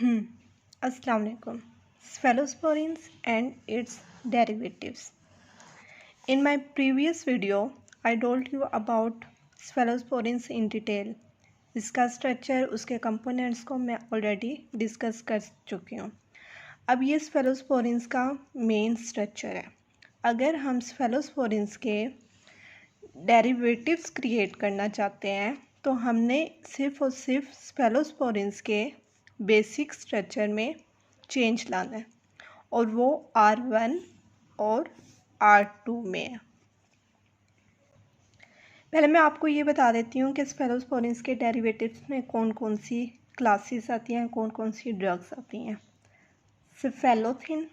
Assalamu alaikum. Cephalosporins and its derivatives. In my previous video, I told you about cephalosporins in detail. इसका structure, उसके components को मैं already discuss कर चुकी हूँ। अब ये cephalosporins का मेन स्ट्रक्चर है। अगर हम cephalosporins के डेरिवेटिव्स क्रिएट करना चाहते हैं तो हमने सिर्फ और सिर्फ cephalosporins के बेसिक स्ट्रक्चर में चेंज लाना है और वो R1 और R2 में है। पहले मैं आपको ये बता देती हूँ कि cephalosporins के डेरिवेटिव्स में कौन कौन सी क्लासेस आती हैं, कौन कौन सी ड्रग्स आती हैं। सेफेलोथिन,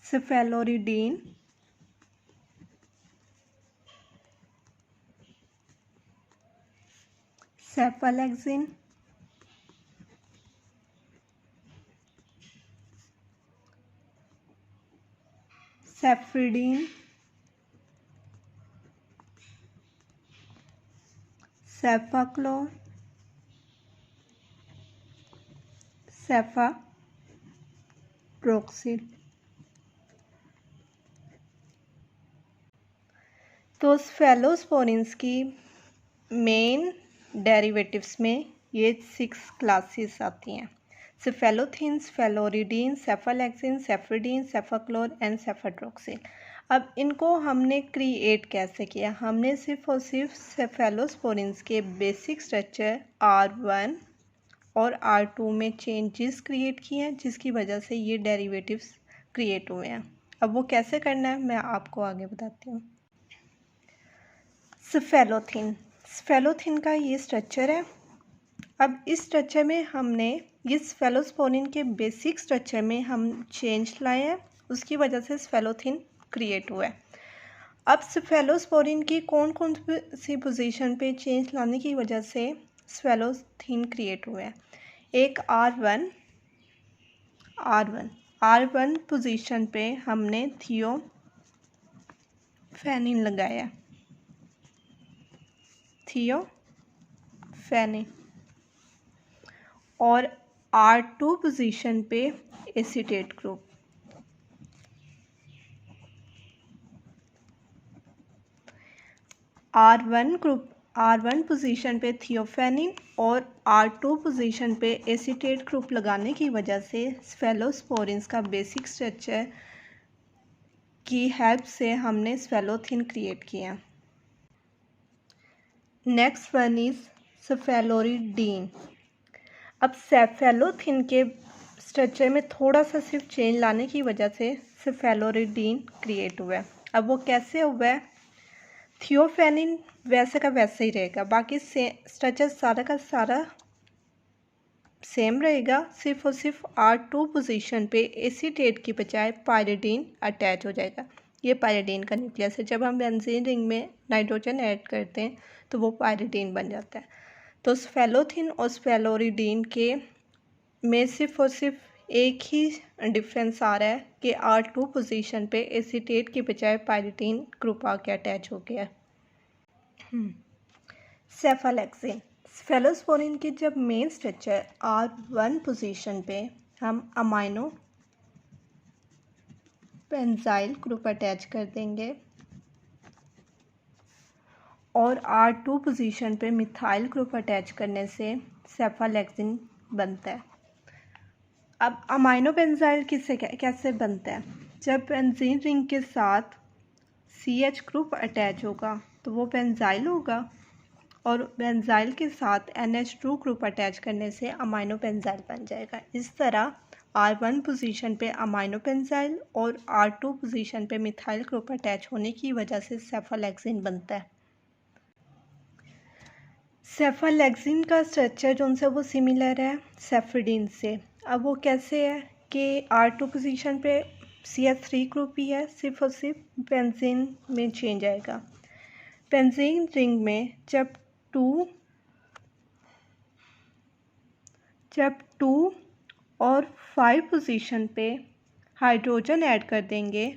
सेफेलोरिडीन, सेफालेक्सिन, सेफ्रिडीन, सेफाक्लोर, सेफाट्रोक्सिल। तो cephalosporins की मेन डेरिवेटिव्स में ये 6 क्लासेस आती हैं। सेफेलोथिन, सेफेलोरिडीन, सेफालेक्सिन, सेफ्रिडीन, सेफाक्लोर एंड सेफाट्रोक्सिल। अब इनको हमने क्रिएट कैसे किया? हमने सिर्फ और सिर्फ cephalosporins के बेसिक स्ट्रक्चर R1 और R2 में चेंजेस क्रिएट किए हैं, जिसकी वजह से ये डेरिवेटिव्स क्रिएट हुए हैं। अब वो कैसे करना है मैं आपको आगे बताती हूँ। सेफेलोथिन का ये स्ट्रक्चर है। अब इस स्ट्रक्चर में हमने ये सेफेलोस्पोरिन के बेसिक स्ट्रक्चर में हम चेंज लाए हैं, उसकी वजह से सेफेलोथिन क्रिएट हुआ है। अब सेफेलोस्पोरिन की कौन कौन सी पोजीशन पे चेंज लाने की वजह से सेफेलोथिन क्रिएट हुआ है। एक R1 पोजीशन पे हमने थियोफेनिन लगाया, थियोफेनिन, और R2 पोजीशन पे एसीटेट ग्रुप, R1 पोजीशन पे थियोफेनिन और R2 पोजीशन पे एसीटेट ग्रुप लगाने की वजह से सेफेलोस्पोरिन्स का बेसिक स्ट्रक्चर की हेल्प से हमने सेफेलोथिन क्रिएट किया। Next one is cephaloridine. अब सेफेलोथिन के स्ट्रक्चर में थोड़ा सा सिर्फ चेंज लाने की वजह से सेफेलोरिडीन क्रिएट हुआ है। अब वो कैसे हुआ है? थियोफेनिन वैसे का वैसे ही रहेगा, बाकी स्ट्रक्चर सारा का सारा सेम रहेगा, सिर्फ और सिर्फ R2 पोजीशन पे एसीटेट की बजाय पायरिडीन अटैच हो जाएगा। ये पायरिडीन का न्यूक्लियस है। जब हम बेंजीन रिंग में नाइट्रोजन ऐड करते हैं तो वो पायरिडीन बन जाता है। तो सेफेलोथिन और सेफेलोरिडीन के में सिर्फ और सिर्फ एक ही डिफरेंस आ रहा है कि R2 पोजीशन पे एसीटेट की बजाय पायरिडीन ग्रुप आके अटैच हो गया है। सेफालेक्सिन, सेफेलोस्पोरिन की जब मेन स्ट्रक्चर R1 पोजीशन पे हम अमाइनो बेंजाइल ग्रुप अटैच कर देंगे और R2 पोजीशन पे मिथाइल ग्रुप अटैच करने से सेफालेक्सिन बनता है। अब अमाइनो बेंजाइल कैसे बनता है? जब बेंजीन रिंग के साथ CH ग्रुप अटैच होगा तो वो बेंजाइल होगा और बेंजाइल के साथ NH2 ग्रुप अटैच करने से अमाइनो बेंजाइल बन जाएगा। इस तरह R1 पोजीशन पे अमाइनो बेंजाइल और R2 पोजीशन पे मिथाइल ग्रुप अटैच होने की वजह से सेफालेक्सिन बनता है। सेफालेक्सिन का स्ट्रक्चर जो उनसे वो सिमिलर है सेफ्रिडीन से। अब वो कैसे है कि R2 पोजीशन पे CH3 ग्रुप ही है, सिर्फ और सिर्फ बेंजीन में चेंज आएगा। बेंजीन रिंग में जब टू और 5 पोजीशन पे हाइड्रोजन ऐड कर देंगे,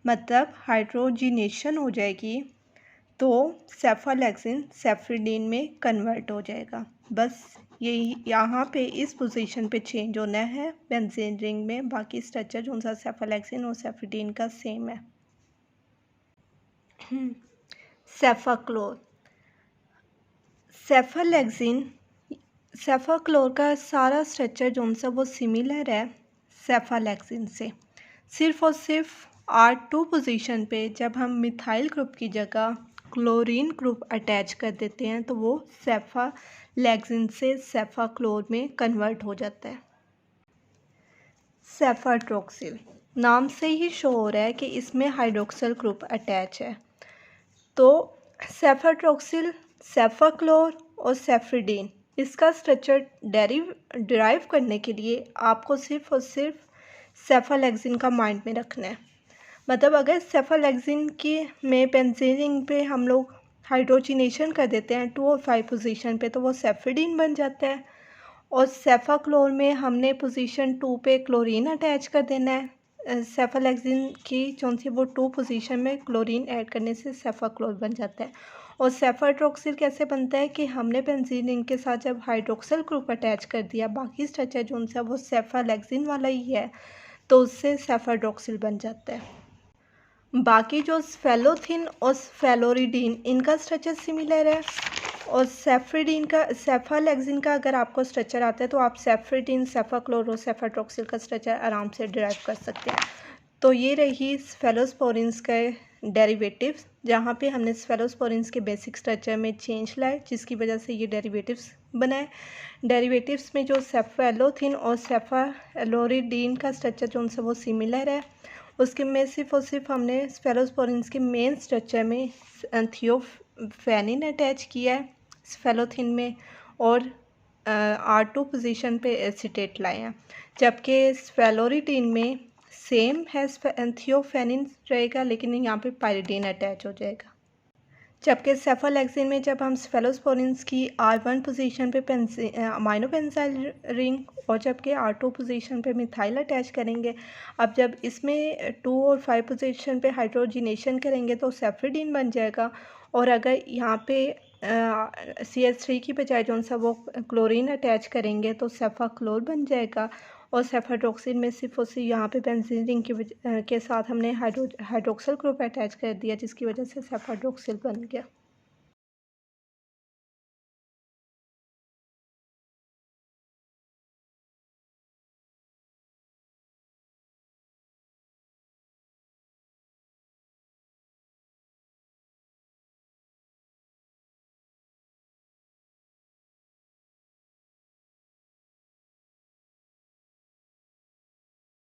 मतलब हाइड्रोजिनेशन हो जाएगी, तो सेफालेक्सिन सेफ्रिडीन में कन्वर्ट हो जाएगा। बस यही यहाँ पे इस पोजीशन पे चेंज होना है बेंजीन रिंग में, बाकी स्ट्रक्चर जो सा सेफालेक्सिन और सेफ्रिडीन का सेम है। सेफाक्लोर, सेफाक्लोर का सारा स्ट्रक्चर जो सा वो सिमिलर है सेफालेक्सिन से, सिर्फ और सिर्फ R2 पोजीशन पे जब हम मिथाइल ग्रुप की जगह क्लोरीन ग्रुप अटैच कर देते हैं तो वो सेफालेक्सिन से सेफाक्लोर में कन्वर्ट हो जाता है। सेफाट्रोक्सिल, नाम से ही शो हो रहा है कि इसमें हाइड्रोक्सिल ग्रुप अटैच है। तो सेफाट्रोक्सिल, सेफाक्लोर और सेफ्रिडीन, इसका स्ट्रक्चर डिराइव करने के लिए आपको सिर्फ और सिर्फ सेफालेक्सिन का माइंड में रखना है। मतलब अगर सेफालेक्सिन की में बेंजीन रिंग पे हम लोग हाइड्रोजिनेशन कर देते हैं 2 और 5 पोजीशन पे तो वो सेफ्रिडीन बन जाता है, और सेफाक्लोर में हमने पोजीशन 2 पे क्लोरीन अटैच कर देना है। सेफालेक्सिन की जो सी वो 2 पोजीशन में क्लोरीन ऐड करने से सेफाक्लोर बन जाता है। और सेफाट्रोक्सिल कैसे बनता है कि हमने बेंजीन रिंग के साथ जब हाइड्रोक्सिल ग्रुप अटैच कर दिया, बाकी स्ट्रक्चर जो सा वो सेफालेक्सिन वाला ही है, तो उससे सेफाट्रोक्सिल बन जाता है। बाकी जो स्फेलोथिन और स्फेलोरिडीन, इनका स्ट्रक्चर सिमिलर है, और सेफ्रिडीन का, सेफालेक्सिन का अगर आपको स्ट्रक्चर आता है तो आप सेफ्रिडीन, सेफाक्लोर और सेफाट्रोक्सिल का स्ट्रक्चर आराम से डिराइव कर सकते हैं। तो ये रही स्फेलोस्पोरिन्स के डेरिवेटिव्स, जहाँ पे हमने स्फेलोस्पोरिन्स के बेसिक स्ट्रक्चर में चेंज लाए जिसकी वजह से ये डेरिवेटिव्स बनाए। डेरिवेटिव्स में जो सेफेलोथिन और सेफालोरिडीन का स्ट्रक्चर जो उनसे वो सिमिलर है, उसके में सिर्फ और सिर्फ हमने स्फेलोस्पोरिन्स के मेन स्ट्रक्चर में थियोफेनिन अटैच किया है स्फेलोथिन में, और R2 पोजीशन पे एसीटेट लाए हैं, जबकि स्फेलोरिडीन में सेम है थियोफेनिन रहेगा लेकिन यहाँ पे पाइरिडीन अटैच हो जाएगा। जबकि सेफालेक्सिन में जब हम स्फेलोस्पोरिन्स की R1 पोजीशन पे अमाइनो बेंजाइल रिंग और जबकि R2 पोजीशन पे मिथाइल अटैच करेंगे, अब जब इसमें 2 और 5 पोजीशन पे हाइड्रोजिनेशन करेंगे तो सेफ्रिडीन बन जाएगा, और अगर यहाँ पे CH3 की बजाय जो सा वो क्लोरीन अटैच करेंगे तो सेफाक्लोर बन जाएगा। और सेफाट्रोक्सिल में सिर्फ और सिर्फ यहाँ पे बेंजीन रिंग के साथ हमने हाइड्रोक्सिल ग्रुप अटैच कर दिया जिसकी वजह से सेफाट्रोक्सिल बन गया।